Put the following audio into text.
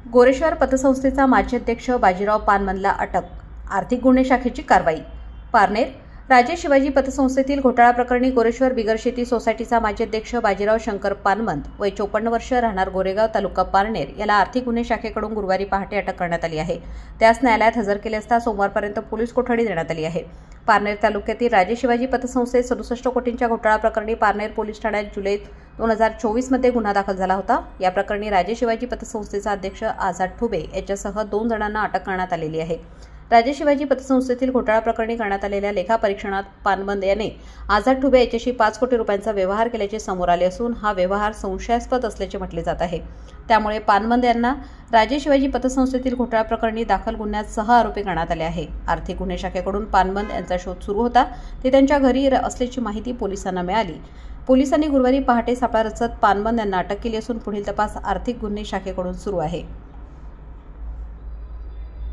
गोरेश्वर पतसंस्थेचा माजी अध्यक्ष बाजीराव पानमनला अटक. आर्थिक गुन्हे शाखेची कारवाई. पारनेर. राजे शिवाजी पतसंस्थेतील घोटाळा प्रकरणी गोरेश्वर बिगर शेती सोसायटीचा माजी अध्यक्ष बाजीराव शंकर पानमन वय 54 वर्ष राहणार गोरेगाव तालुका पारनेर याला आर्थिक गुन्हे शाखेकडून गुरुवारी पहाटे अटक करण्यात आली आहे. त्यास न्यायालयात हजर केले असता सोमवारपर्यंत पोलीस कोठडी देण्यात आली आहे. पारनेर तालुक्यातील राजे शिवाजी पतसंस्थेत 67 कोटींच्या घोटाळा प्रकरणी पारनेर पोलीस ठाण्यात जुलै 2024 मध्ये गुन्हा दाखल झाला होता. या प्रकरणी राजे शिवाजी पतसंस्थेचा अध्यक्ष आझाद ठुबे याच्यासह 2 जणांना अटक करण्यात आलेली आहे. राजे शिवाजी पतसंस्थेतील घोटाळा प्रकरणी करण्यात आलेल्या लेखापरीक्षणात पानमन याने आझाद ठुबे याच्याशी 5 कोटी रुपयांचा व्यवहार केल्याचे समोर आले असून हा व्यवहार संशयास्पद असल्याचे म्हटले जात आहे. त्यामुळे पानमन यांना राजे शिवाजी पतसंस्थेतील घोटाळा प्रकरणी दाखल गुन्ह्यात 6 आरोपी करण्यात आले आहे. आर्थिक गुन्हे शाखेकडून पानमन यांचा शोध सुरू होता. ते त्यांच्या घरी असल्याची माहिती पोलिसांना मिळाली. पोलिसांनी गुरुवारी पहाटे सापळा रचत पानमन यांना अटक केली असून पुढील तपास आर्थिक गुन्हे शाखेकडून सुरू आहे.